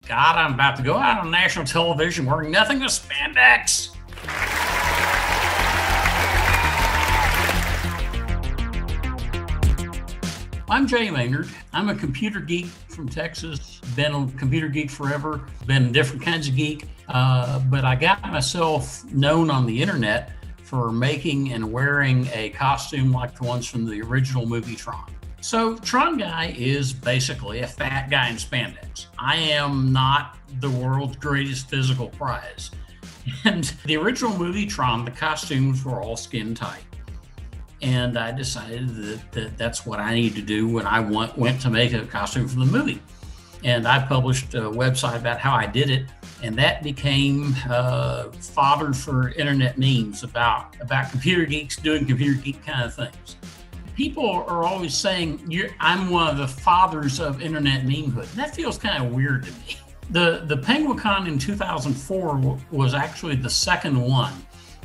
God, I'm about to go out on national television wearing nothing but spandex. I'm Jay Maynard. I'm a computer geek from Texas. Been a computer geek forever. Been different kinds of geek. But I got myself known on the internet for making and wearing a costume like the ones from the original movie Tron. So Tron Guy is basically a fat guy in spandex. I am not the world's greatest physical prize. And the original movie Tron, the costumes were all skin tight. And I decided that that's what I need to do when I went to make a costume for the movie. And I published a website about how I did it. And that became fodder for internet memes about computer geeks doing computer geek kind of things. People are always saying, I'm one of the fathers of internet memehood. And that feels kind of weird to me. The Penguicon in 2004 was actually the second one.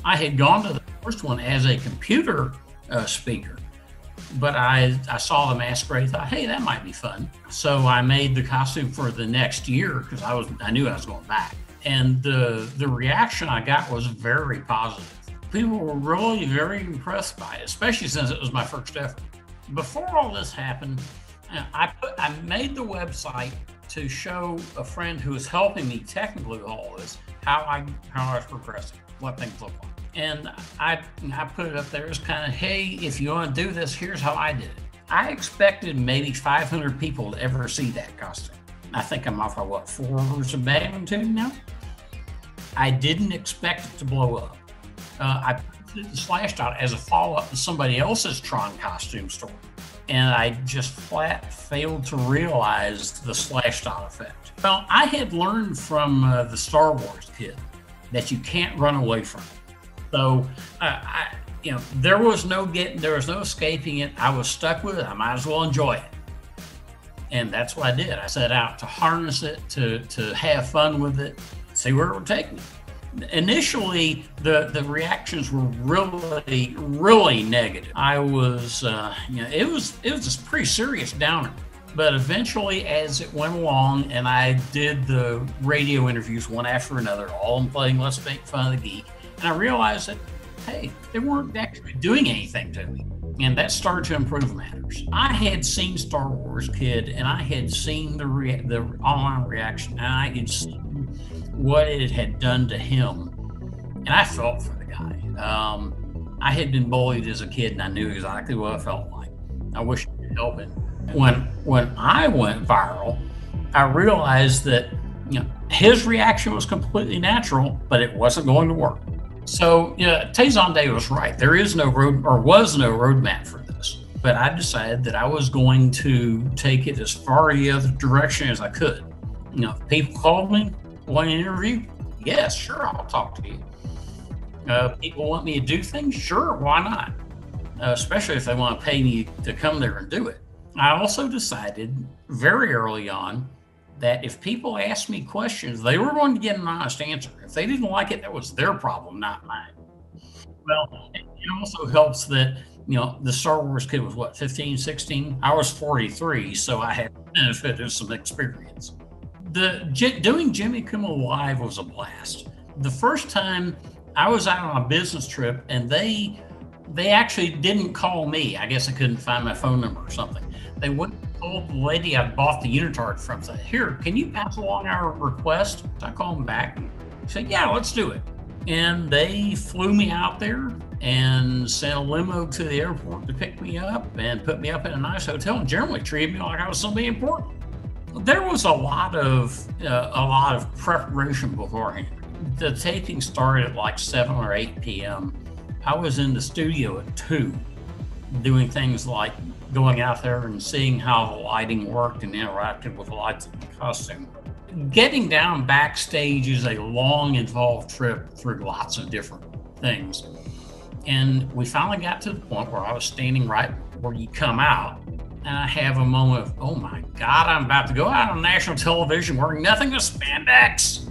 I had gone to the first one as a computer speaker, but I saw the masquerade, thought, hey, that might be fun. So I made the costume for the next year because I knew I was going back. And the reaction I got was very positive. People were really very impressed by it, especially since it was my first effort. Before all this happened, I made the website to show a friend who was helping me technically with all this how I was progressing, what things look like. And I put it up there as kind of, hey, if you want to do this, here's how I did it. I expected maybe 500 people to ever see that costume. I think I'm off by 4 orders of magnitude now. I didn't expect it to blow up. I put the Slashdot as a follow-up to somebody else's Tron costume story. And I just flat failed to realize the Slashdot effect. Well, I had learned from the Star Wars kid that you can't run away from it. So, there was no escaping it. I was stuck with it. I might as well enjoy it. And that's what I did. I set out to harness it, to have fun with it, see where it would take me. Initially, the reactions were really, really negative. I was, it was a pretty serious downer. But eventually, as it went along, and I did the radio interviews one after another, all playing Let's Make Fun of the Geek, and I realized that, hey, they weren't actually doing anything to me. And that started to improve matters. I had seen Star Wars Kid, and I had seen the online reaction, and I had seen what it had done to him. And I felt for the guy. I had been bullied as a kid, and I knew exactly what it felt like. I wish I could help him. When I went viral, I realized that his reaction was completely natural, but it wasn't going to work. So, Tay was right. There is was no roadmap for this. But I decided that I was going to take it as far the other direction as I could. If people called me, want an interview? Yes, sure, I'll talk to you. People want me to do things? Sure, why not? Especially if they want to pay me to come there and do it. I also decided very early on that if people asked me questions, they were going to get an honest answer. If they didn't like it, that was their problem, not mine. Well, it also helps that, the Star Wars kid was 15, 16? I was 43, so I had the benefit of some experience. Doing Jimmy Kimmel Live was a blast. The first time I was out on a business trip, and they actually didn't call me. I guess I couldn't find my phone number or something. They went and told the lady I bought the unitard from, said, here, can you pass along our request? So I called them back and said, yeah, let's do it. And they flew me out there and sent a limo to the airport to pick me up and put me up in a nice hotel and generally treated me like I was somebody important. There was a lot of preparation beforehand. The taping started at 7 or 8 p.m. I was in the studio at 2, doing things like going out there and seeing how the lighting worked and interacted with the lights in the costume. Getting down backstage is a long, involved trip through lots of different things. And we finally got to the point where I was standing right where you come out, and I have a moment of, oh my God, I'm about to go out on national television wearing nothing but spandex.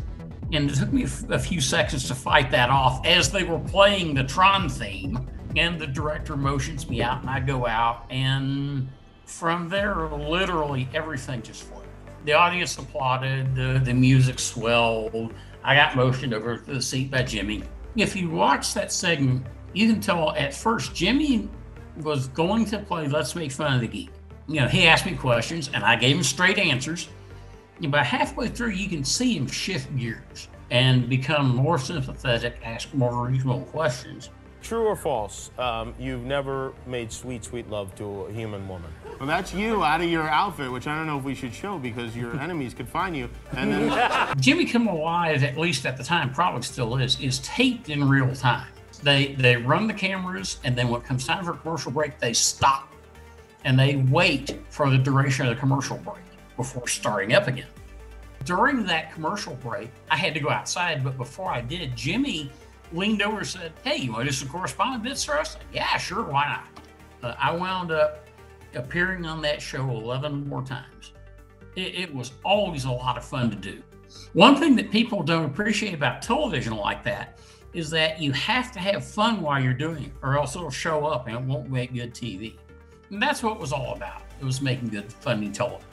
And it took me a few seconds to fight that off as they were playing the Tron theme. And the director motions me out, and I go out. And from there, literally everything just flowed. The audience applauded, the music swelled. I got motioned over to the seat by Jimmy. If you watch that segment, you can tell at first Jimmy was going to play Let's Make Fun of the Geek. You know, he asked me questions and I gave him straight answers. And by halfway through, you can see him shift gears and become more sympathetic, ask more reasonable questions. True or false, you've never made sweet, sweet love to a human woman? Well, that's you out of your outfit, which I don't know if we should show because your enemies could find you. And then Jimmy Kimmel Live, at least at the time, probably still is taped in real time. They run the cameras, and then when it comes time for a commercial break, they stop and they wait for the duration of the commercial break before starting up again. During that commercial break, I had to go outside, but before I did, Jimmy leaned over and said, "Hey, you want to do some correspondence for us?" Yeah, sure, why not? I wound up appearing on that show 11 more times. It was always a lot of fun to do. One thing that people don't appreciate about television like that is that you have to have fun while you're doing it, or else it'll show up and it won't make good TV. And that's what it was all about. It was making good, funny television.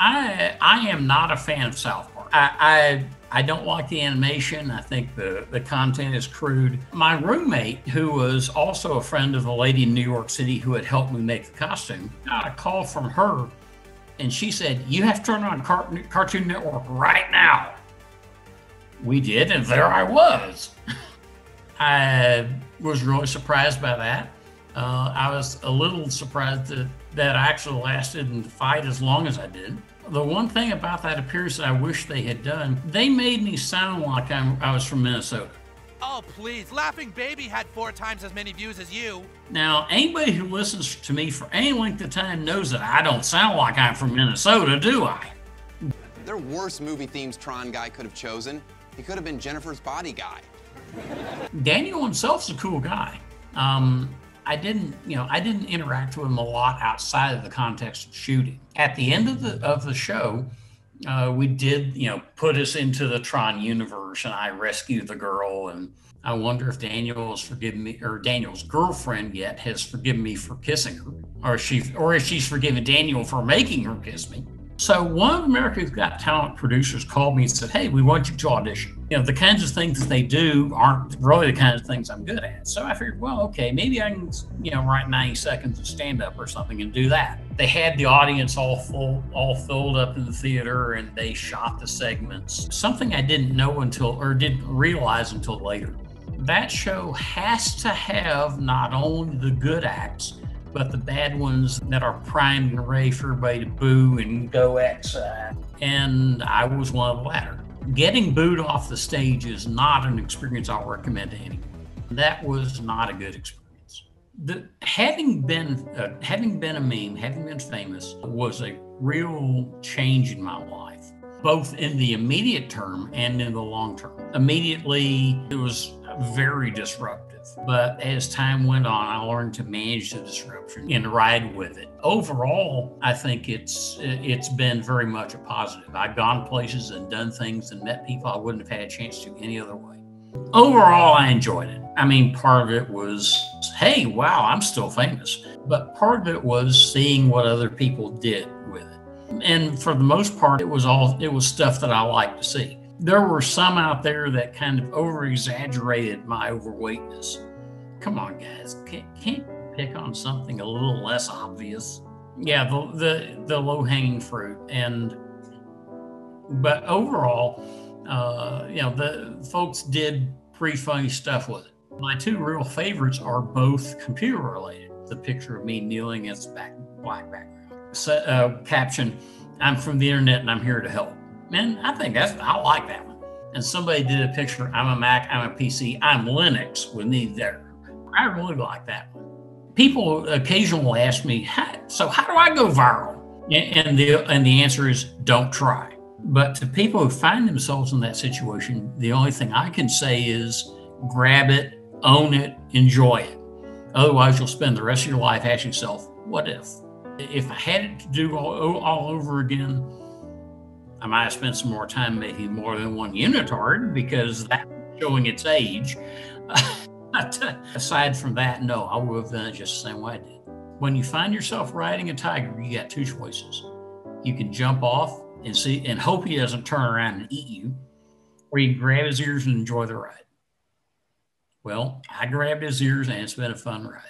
I am not a fan of South Park. I don't like the animation. I think the content is crude. My roommate, who was also a friend of the lady in New York City who had helped me make the costume, got a call from her, and she said, "You have to turn on Cartoon Network right now." We did, and there I was. I was really surprised by that. I was a little surprised that I actually lasted in the fight as long as I did. The one thing about that appearance that I wish they had done, they made me sound like I was from Minnesota. Oh, please. Laughing Baby had 4 times as many views as you. Now, anybody who listens to me for any length of time knows that I don't sound like I'm from Minnesota, do I? There are worse movie themes Tron guy could have chosen. He could have been Jennifer's Body guy. Daniel himself's a cool guy. I didn't interact with him a lot outside of the context of shooting. At the end of the show, we did, put us into the Tron universe, and I rescued the girl. And I wonder if Daniel has forgiven me, or Daniel's girlfriend yet has forgiven me for kissing her, or if she's forgiven Daniel for making her kiss me. So one of America's Got Talent producers called me and said, "Hey, we want you to audition." The kinds of things that they do aren't really the kinds of things I'm good at. So I figured, well, okay, maybe I can, write 90 seconds of stand-up or something and do that. They had the audience all filled up in the theater, and they shot the segments. Something I didn't know didn't realize until later. That show has to have not only the good acts, but the bad ones that are primed and ready for everybody to boo and go outside. And I was one of the latter. Getting booed off the stage is not an experience I'll recommend to anyone. That was not a good experience. Having been a meme, having been famous, was a real change in my life, both in the immediate term and in the long term. Immediately, it was very disruptive. But as time went on, I learned to manage the disruption and ride with it. Overall, I think it's been very much a positive. I've gone places and done things and met people I wouldn't have had a chance to any other way. Overall, I enjoyed it. I mean, part of it was, hey, wow, I'm still famous. But part of it was seeing what other people did with it. And for the most part, it was stuff that I liked to see. There were some out there that kind of over-exaggerated my overweightness. Come on, guys, can't pick on something a little less obvious? Yeah, the low-hanging fruit. But overall, the folks did pretty funny stuff with it. My 2 real favorites are both computer-related. The picture of me kneeling against black background. Caption, "I'm from the internet and I'm here to help." Man, I like that one. And somebody did a picture, "I'm a Mac, I'm a PC, I'm Linux," with me there. I really like that one. People occasionally ask me, so how do I go viral? And the answer is, don't try. But to people who find themselves in that situation, the only thing I can say is grab it, own it, enjoy it. Otherwise, you'll spend the rest of your life asking yourself, what if? If I had it to do all over again, I might have spent some more time making more than one unitard, because that's showing its age. Aside from that, no, I would have done it just the same way I did. When you find yourself riding a tiger, you got 2 choices. You can jump off and see and hope he doesn't turn around and eat you, or you can grab his ears and enjoy the ride. Well, I grabbed his ears, and it's been a fun ride.